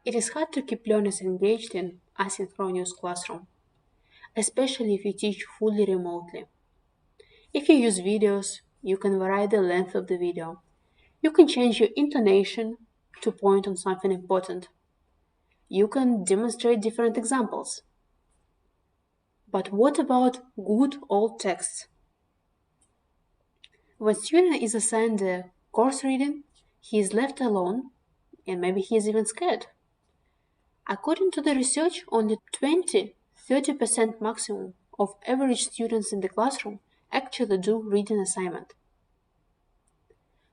It is hard to keep learners engaged in asynchronous classroom, especially if you teach fully remotely. If you use videos, you can vary the length of the video. You can change your intonation to point on something important. You can demonstrate different examples. But what about good old texts? When student is assigned a course reading, he is left alone and maybe he is even scared. According to the research, only 20–30% maximum of average students in the classroom actually do reading assignment.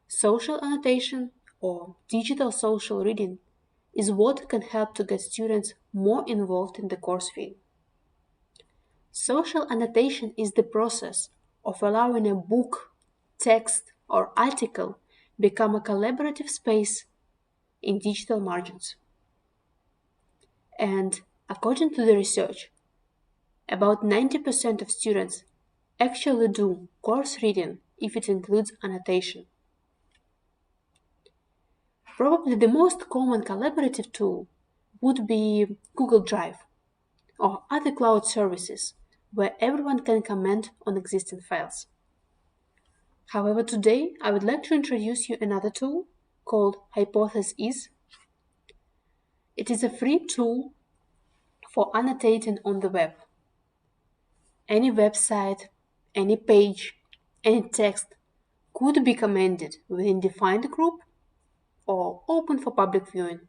Social annotation or digital social reading is what can help to get students more involved in the course field. Social annotation is the process of allowing a book, text, or article become a collaborative space in digital margins. And according to the research, about 90% of students actually do course reading if it includes annotation. Probably the most common collaborative tool would be Google Drive or other cloud services where everyone can comment on existing files. However, today I would like to introduce you another tool called Hypothes. It is a free tool for annotating on the web. Any website, any page, any text could be commented within defined group or open for public viewing.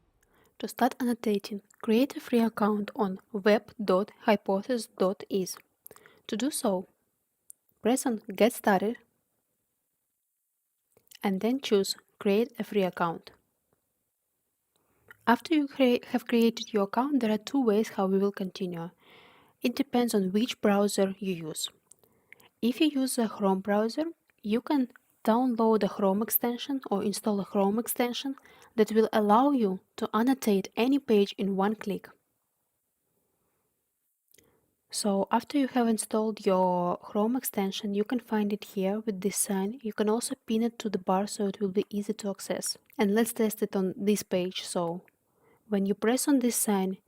To start annotating, create a free account on web.hypothes.is. To do so, press on Get Started and then choose Create a free account. After you have created your account, there are two ways how we will continue. It depends on which browser you use. If you use a Chrome browser, you can download a Chrome extension or install a Chrome extension that will allow you to annotate any page in one click. So after you have installed your Chrome extension, you can find it here with this sign. You can also pin it to the bar so it will be easy to access. And let's test it on this page. So when you press on this sign,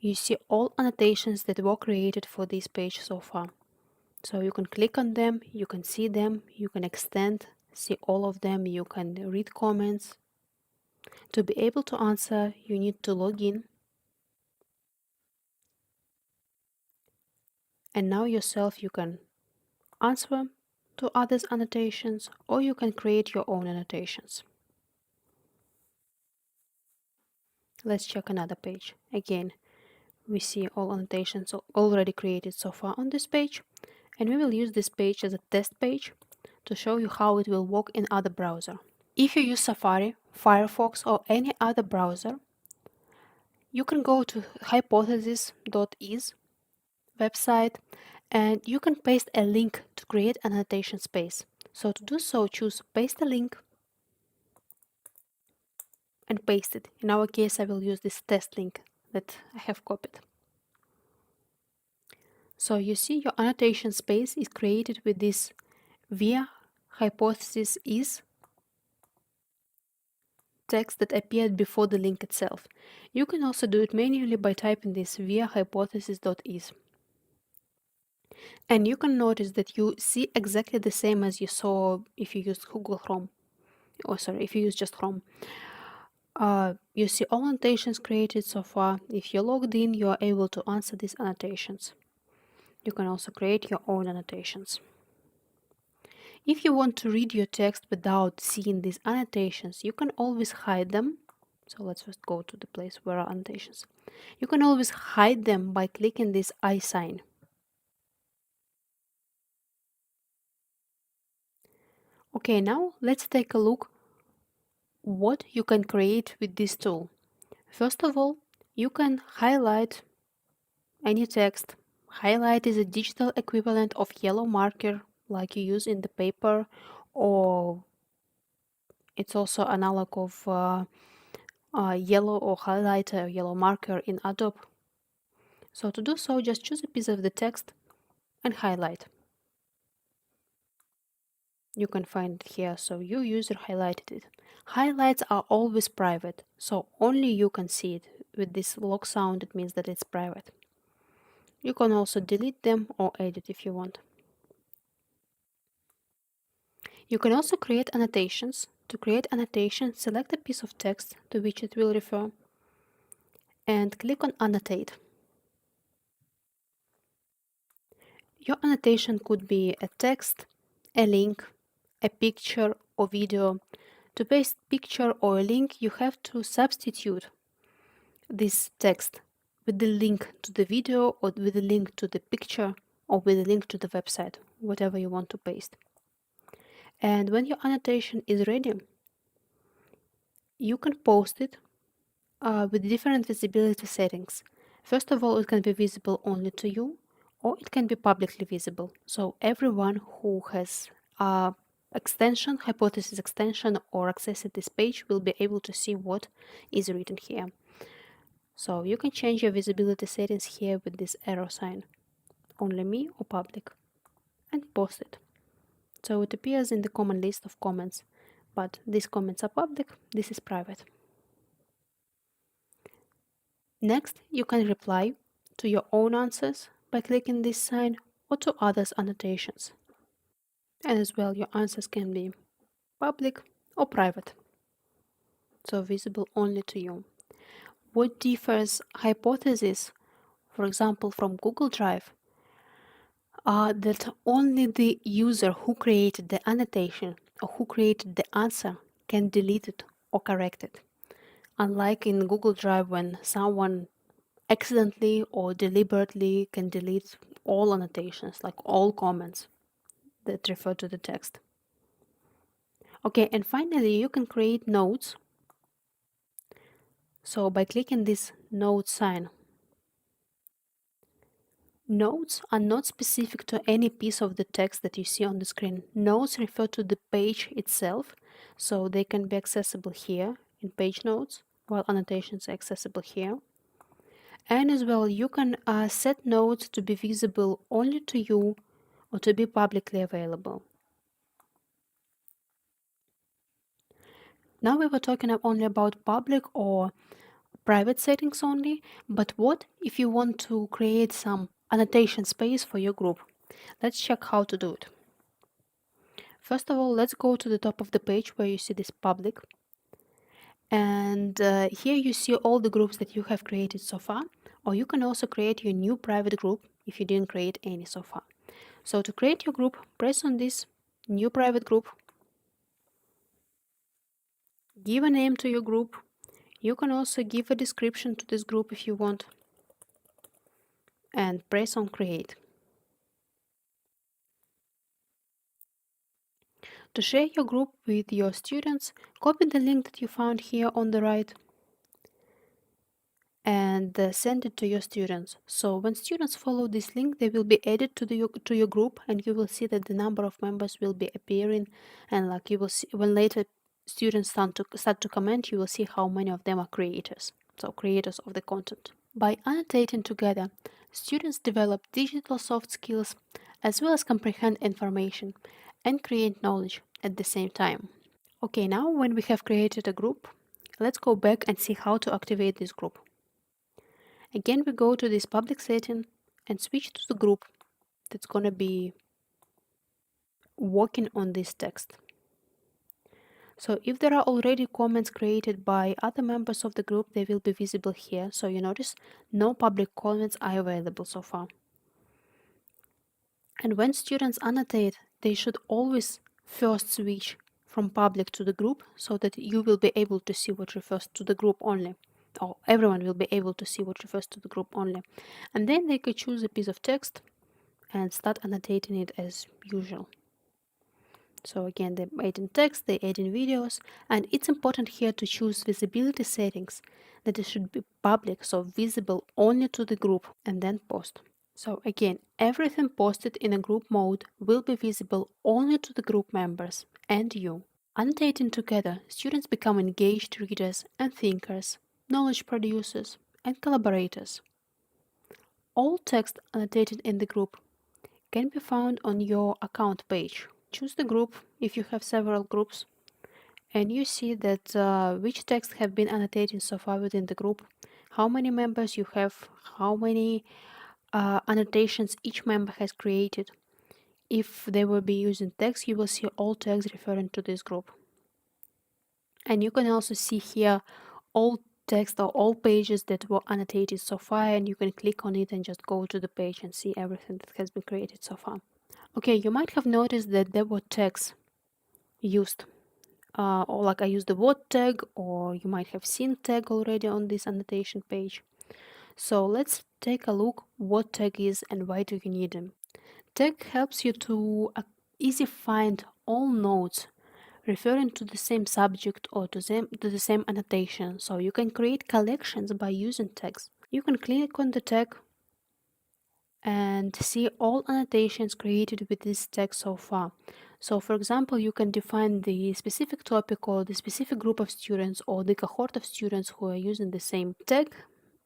you see all annotations that were created for this page so far. So you can click on them, you can see them, you can extend, see all of them, you can read comments. To be able to answer, you need to log in. And now yourself you can answer to others' annotations, or you can create your own annotations. Let's check another page. Again, we see all annotations already created so far on this page, and we will use this page as a test page to show you how it will work in other browser. If you use Safari, Firefox, or any other browser, you can go to hypothesis.is website and you can paste a link to create an annotation space. So to do so, choose paste a link and paste it. In our case, I will use this test link that I have copied. So you see your annotation space is created with this via hypothesis is text that appeared before the link itself. You can also do it manually by typing this via hypothesis.is. And you can notice that you see exactly the same as you saw if you used Google Chrome. Oh, sorry, if you use just Chrome. You see all annotations created so far. If you're logged in, you are able to answer these annotations. You can also create your own annotations. If you want to read your text without seeing these annotations, you can always hide them. So let's first go to the place where are annotations. You can always hide them by clicking this eye sign. Okay, now let's take a look what you can create with this tool. First of all, you can highlight any text. Highlight is a digital equivalent of yellow marker like you use in the paper, or it's also analog of yellow or highlighter or yellow marker in Adobe. So to do so, just choose a piece of the text and highlight. You can find it here, so your user highlighted it. Highlights are always private, so only you can see it. with this lock sound, it means that it's private. You can also delete them or edit if you want. You can also create annotations. To create annotation, select a piece of text to which it will refer and click on Annotate. Your annotation could be a text, a link, a picture or video. To paste picture or a link, you have to substitute this text with the link to the video or with the link to the picture or with the link to the website, whatever you want to paste. And when your annotation is ready, you can post it with different visibility settings. First of all, it can be visible only to you, or it can be publicly visible. So everyone who has extension, Hypothesis extension, or accessed this page will be able to see what is written here. So you can change your visibility settings here with this arrow sign, only me or public, and post it. So it appears in the common list of comments, but these comments are public, this is private. Next, you can reply to your own answers by clicking this sign or to others' annotations. And as well, your answers can be public or private, so visible only to you. What differs Hypothesis, for example, from Google Drive, are that only the user who created the annotation or who created the answer can delete it or correct it. Unlike in Google Drive, when someone accidentally or deliberately can delete all annotations, like all comments that refer to the text. Okay, and finally, you can create notes. So by clicking this note sign, notes are not specific to any piece of the text that you see on the screen. Notes refer to the page itself, so they can be accessible here in page notes, while annotations are accessible here. And as well, you can set notes to be visible only to you or to be publicly available. Now we were talking only about public or private settings only, but what if you want to create some annotation space for your group? Let's check how to do it. First of all, let's go to the top of the page where you see this public. And here you see all the groups that you have created so far, or you can also create your new private group if you didn't create any so far. So to create your group, press on this new private group, give a name to your group. You can also give a description to this group if you want, and press on create. To share your group with your students, copy the link that you found here on the right and send it to your students. So when students follow this link, they will be added to your group, and you will see that the number of members will be appearing, and like you will see when later students start to comment, you will see how many of them are creators, so creators of the content. By annotating together, students develop digital soft skills as well as comprehend information and create knowledge at the same time. Okay, now when we have created a group, let's go back and see how to activate this group. Again, we go to this public setting and switch to the group that's going to be working on this text. So if there are already comments created by other members of the group, they will be visible here. So you notice no public comments are available so far. And when students annotate, they should always first switch from public to the group so that you will be able to see what refers to the group only, or everyone will be able to see what refers to the group only. And then they could choose a piece of text and start annotating it as usual. So again, they add in text, they add in videos, and it's important here to choose visibility settings that it should be public, so visible only to the group, and then post. So again, everything posted in a group mode will be visible only to the group members and you. Annotating together, students become engaged readers and thinkers, knowledge producers, and collaborators. All text annotated in the group can be found on your account page. Choose the group if you have several groups, and you see that which texts have been annotated so far within the group, how many members you have, how many annotations each member has created. If they will be using text, you will see all tags referring to this group. And you can also see here all text or all pages that were annotated so far, and you can click on it and just go to the page and see everything that has been created so far. Okay, you might have noticed that there were tags used. Or like I used the word tag, or you might have seen tag already on this annotation page. So let's take a look what tag is and why do you need them. Tag helps you to easy find all nodes referring to the same subject or to the same annotation. So you can create collections by using tags. You can click on the tag and see all annotations created with this tag so far. So for example, you can define the specific topic or the specific group of students or the cohort of students who are using the same tag,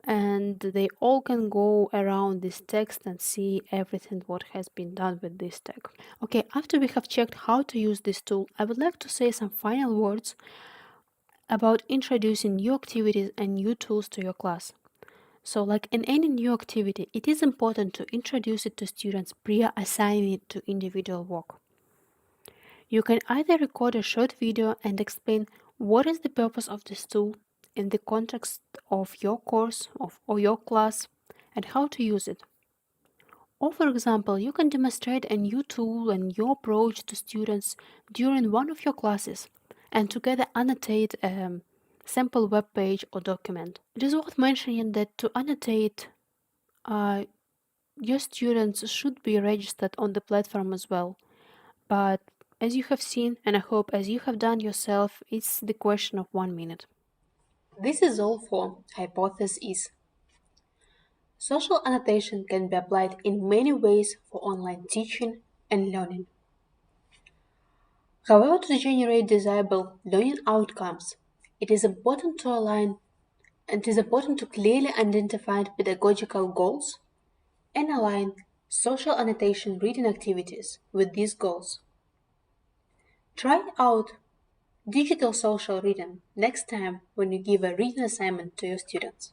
and they all can go around this text and see everything what has been done with this tag. Okay, after we have checked how to use this tool, I would like to say some final words about introducing new activities and new tools to your class. So like in any new activity, it is important to introduce it to students prior assigning it to individual work. You can either record a short video and explain what is the purpose of this tool in the context of your course or your class and how to use it. Or for example, you can demonstrate a new tool and your approach to students during one of your classes and together annotate a sample web page or document. It is worth mentioning that to annotate, your students should be registered on the platform as well. But as you have seen, and I hope as you have done yourself, it's the question of 1 minute. This is all for Hypothes. Social annotation can be applied in many ways for online teaching and learning. However, to generate desirable learning outcomes, it is important to align and it is important to clearly identify pedagogical goals and align social annotation reading activities with these goals. Try out digital social reading next time when you give a reading assignment to your students.